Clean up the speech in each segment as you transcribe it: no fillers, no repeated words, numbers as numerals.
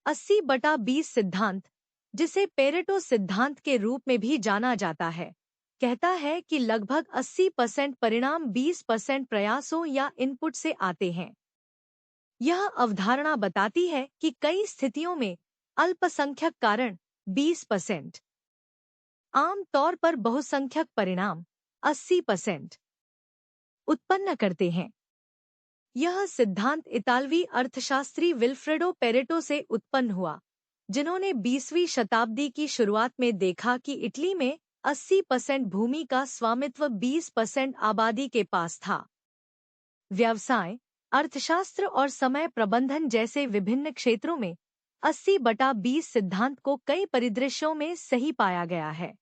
80/20 सिद्धांत, जिसे पेरेटो सिद्धांत के रूप में भी जाना जाता है, कहता है कि लगभग 80% परिणाम 20% प्रयासों या इनपुट से आते हैं। यह अवधारणा बताती है कि कई स्थितियों में अल्पसंख्यक कारण 20%, आम तौर पर बहुसंख्यक परिणाम 80% उत्पन्न करते हैं। यह सिद्धांत इतालवी अर्थशास्त्री विल्फ्रेडो पेरेटो से उत्पन्न हुआ, जिन्होंने 20वीं शताब्दी की शुरुआत में देखा कि इटली में 80% भूमि का स्वामित्व 20% आबादी के पास था। व्यवसाय, अर्थशास्त्र और समय प्रबंधन जैसे विभिन्न क्षेत्रों में 80/20 सिद्धांत को कई परिदृश्यों में सही पाया गया है।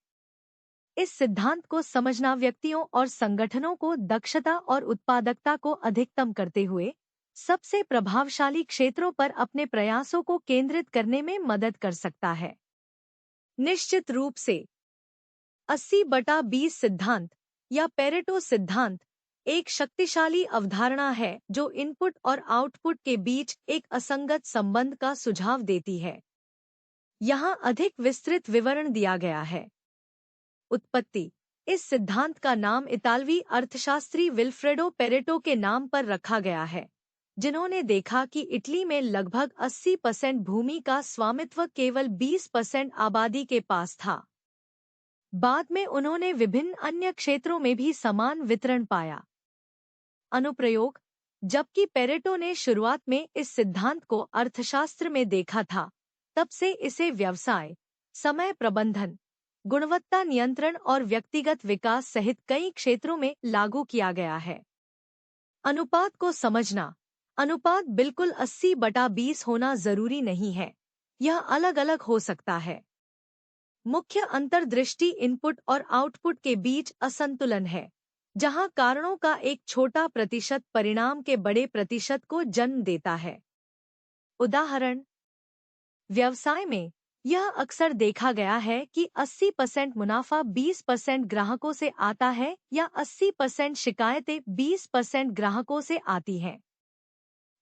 इस सिद्धांत को समझना व्यक्तियों और संगठनों को दक्षता और उत्पादकता को अधिकतम करते हुए सबसे प्रभावशाली क्षेत्रों पर अपने प्रयासों को केंद्रित करने में मदद कर सकता है। निश्चित रूप से 80/20 सिद्धांत या पेरेटो सिद्धांत एक शक्तिशाली अवधारणा है जो इनपुट और आउटपुट के बीच एक असंगत संबंध का सुझाव देती है। यहाँ अधिक विस्तृत विवरण दिया गया है। उत्पत्ति: इस सिद्धांत का नाम इतालवी अर्थशास्त्री विल्फ्रेडो पेरेटो के नाम पर रखा गया है, जिन्होंने देखा कि इटली में लगभग 80% भूमि का स्वामित्व केवल 20% आबादी के पास था। बाद में उन्होंने विभिन्न अन्य क्षेत्रों में भी समान वितरण पाया। अनुप्रयोग: जबकि पेरेटो ने शुरुआत में इस सिद्धांत को अर्थशास्त्र में देखा था, तब से इसे व्यवसाय, समय प्रबंधन, गुणवत्ता नियंत्रण और व्यक्तिगत विकास सहित कई क्षेत्रों में लागू किया गया है। अनुपात को समझना: अनुपात बिल्कुल 80/20 होना जरूरी नहीं है, यह अलग अलग हो सकता है। मुख्य अंतर्दृष्टि इनपुट और आउटपुट के बीच असंतुलन है, जहां कारणों का एक छोटा प्रतिशत परिणाम के बड़े प्रतिशत को जन्म देता है। उदाहरण: व्यवसाय में यह अक्सर देखा गया है कि 80% मुनाफा 20% ग्राहकों से आता है या 80% शिकायतें 20% ग्राहकों से आती हैं।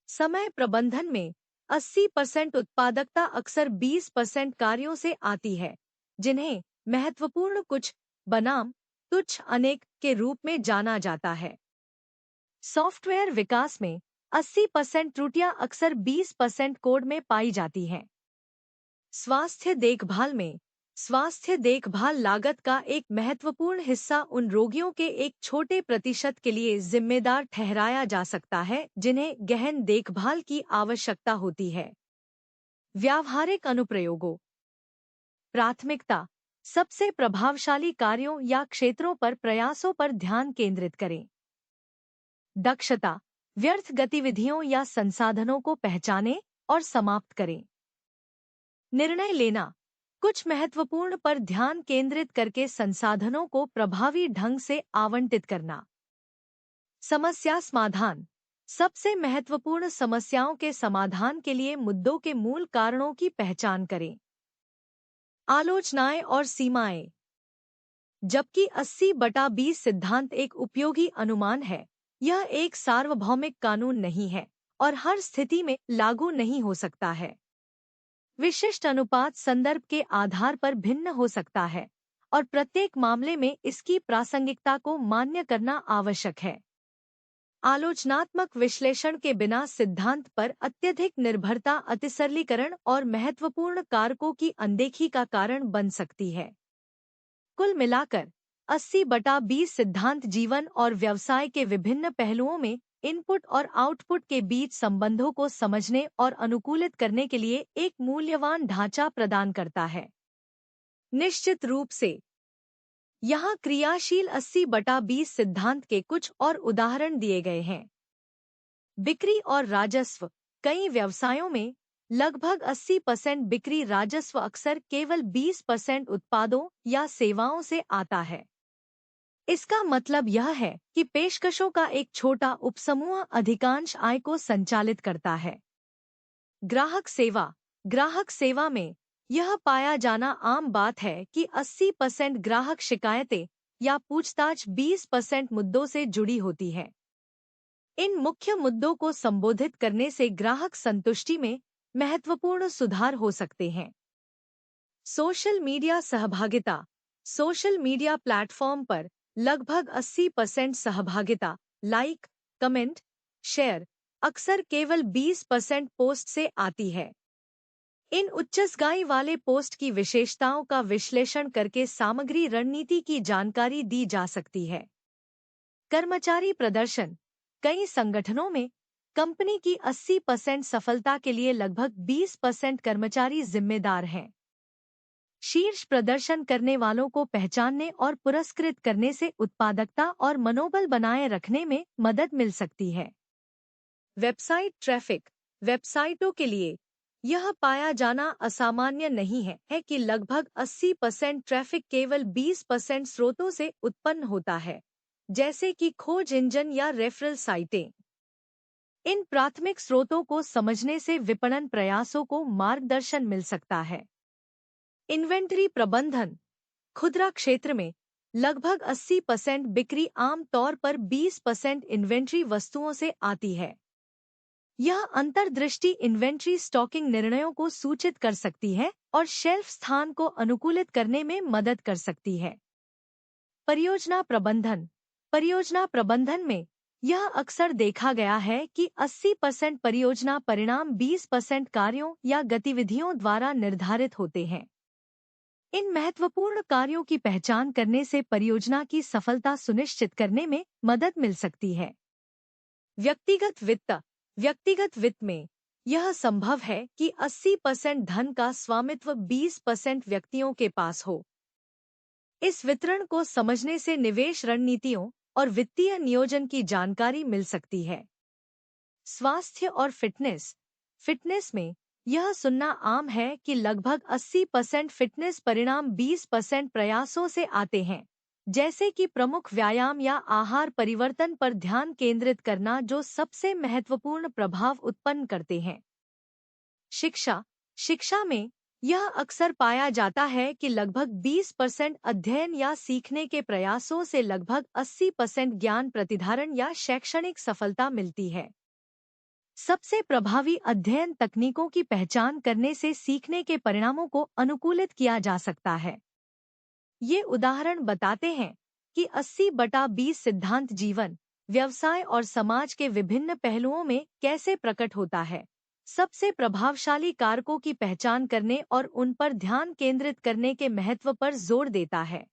समय प्रबंधन में 80% उत्पादकता अक्सर 20% कार्यों से आती है, जिन्हें महत्वपूर्ण कुछ बनाम तुच्छ अनेक के रूप में जाना जाता है। सॉफ्टवेयर विकास में 80% त्रुटियां अक्सर 20% कोड में पाई जाती हैं। स्वास्थ्य देखभाल में स्वास्थ्य देखभाल लागत का एक महत्वपूर्ण हिस्सा उन रोगियों के एक छोटे प्रतिशत के लिए जिम्मेदार ठहराया जा सकता है जिन्हें गहन देखभाल की आवश्यकता होती है। व्यावहारिक अनुप्रयोगों: प्राथमिकता: सबसे प्रभावशाली कार्यों या क्षेत्रों पर प्रयासों पर ध्यान केंद्रित करें। दक्षता: व्यर्थ गतिविधियों या संसाधनों को पहचानें और समाप्त करें। निर्णय लेना: कुछ महत्वपूर्ण पर ध्यान केंद्रित करके संसाधनों को प्रभावी ढंग से आवंटित करना। समस्या समाधान: सबसे महत्वपूर्ण समस्याओं के समाधान के लिए मुद्दों के मूल कारणों की पहचान करें। आलोचनाएं और सीमाएं: जबकि 80/20 सिद्धांत एक उपयोगी अनुमान है, यह एक सार्वभौमिक कानून नहीं है और हर स्थिति में लागू नहीं हो सकता है। विशिष्ट अनुपात संदर्भ के आधार पर भिन्न हो सकता है और प्रत्येक मामले में इसकी प्रासंगिकता को मान्य करना आवश्यक है। आलोचनात्मक विश्लेषण के बिना सिद्धांत पर अत्यधिक निर्भरता अतिसरलीकरण और महत्वपूर्ण कारकों की अनदेखी का कारण बन सकती है। कुल मिलाकर 80/20 सिद्धांत जीवन और व्यवसाय के विभिन्न पहलुओं में इनपुट और आउटपुट के बीच संबंधों को समझने और अनुकूलित करने के लिए एक मूल्यवान ढांचा प्रदान करता है। निश्चित रूप से यहाँ क्रियाशील 80/20 सिद्धांत के कुछ और उदाहरण दिए गए हैं। बिक्री और राजस्व: कई व्यवसायों में लगभग 80% बिक्री राजस्व अक्सर केवल 20% उत्पादों या सेवाओं से आता है। इसका मतलब यह है कि पेशकशों का एक छोटा उपसमूह अधिकांश आय को संचालित करता है। ग्राहक सेवा: ग्राहक सेवा में यह पाया जाना आम बात है कि 80% ग्राहक शिकायतें या पूछताछ 20% मुद्दों से जुड़ी होती है। इन मुख्य मुद्दों को संबोधित करने से ग्राहक संतुष्टि में महत्वपूर्ण सुधार हो सकते हैं। सोशल मीडिया सहभागिता। सोशल मीडिया प्लेटफॉर्म पर लगभग 80% सहभागिता, लाइक, कमेंट, शेयर अक्सर केवल 20% पोस्ट से आती है। इन उच्चस्गाई वाले पोस्ट की विशेषताओं का विश्लेषण करके सामग्री रणनीति की जानकारी दी जा सकती है। कर्मचारी प्रदर्शन। कई संगठनों में कंपनी की 80% सफलता के लिए लगभग 20% कर्मचारी जिम्मेदार हैं। शीर्ष प्रदर्शन करने वालों को पहचानने और पुरस्कृत करने से उत्पादकता और मनोबल बनाए रखने में मदद मिल सकती है। Website traffic. वेबसाइटों के लिए यह पाया जाना असामान्य नहीं है कि लगभग 80% ट्रैफिक केवल 20% स्रोतों से उत्पन्न होता है, जैसे कि खोज इंजन या रेफरल साइटें। इन प्राथमिक स्रोतों को समझने से विपणन प्रयासों को मार्गदर्शन मिल सकता है। इन्वेंटरी प्रबंधन। खुदरा क्षेत्र में लगभग 80% बिक्री आम तौर पर 20% इन्वेंट्री वस्तुओं से आती है। यह अंतर्दृष्टि इन्वेंट्री स्टॉकिंग निर्णयों को सूचित कर सकती है और शेल्फ स्थान को अनुकूलित करने में मदद कर सकती है। परियोजना प्रबंधन। परियोजना प्रबंधन में यह अक्सर देखा गया है कि 80% परियोजना परिणाम 20% कार्यों या गतिविधियों द्वारा निर्धारित होते हैं। इन महत्वपूर्ण कार्यों की पहचान करने से परियोजना की सफलता सुनिश्चित करने में मदद मिल सकती है। व्यक्तिगत वित्त। व्यक्तिगत वित्त में यह संभव है कि 80% धन का स्वामित्व 20% व्यक्तियों के पास हो। इस वितरण को समझने से निवेश रणनीतियों और वित्तीय नियोजन की जानकारी मिल सकती है। स्वास्थ्य और फिटनेस। फिटनेस में यह सुनना आम है कि लगभग 80% फिटनेस परिणाम 20% प्रयासों से आते हैं, जैसे कि प्रमुख व्यायाम या आहार परिवर्तन पर ध्यान केंद्रित करना, जो सबसे महत्वपूर्ण प्रभाव उत्पन्न करते हैं। शिक्षा। शिक्षा में यह अक्सर पाया जाता है कि लगभग 20% अध्ययन या सीखने के प्रयासों से लगभग 80% ज्ञान प्रतिधारण या शैक्षणिक सफलता मिलती है। सबसे प्रभावी अध्ययन तकनीकों की पहचान करने से सीखने के परिणामों को अनुकूलित किया जा सकता है। ये उदाहरण बताते हैं कि 80/20 सिद्धांत जीवन, व्यवसाय और समाज के विभिन्न पहलुओं में कैसे प्रकट होता है। सबसे प्रभावशाली कारकों की पहचान करने और उन पर ध्यान केंद्रित करने के महत्व पर जोर देता है।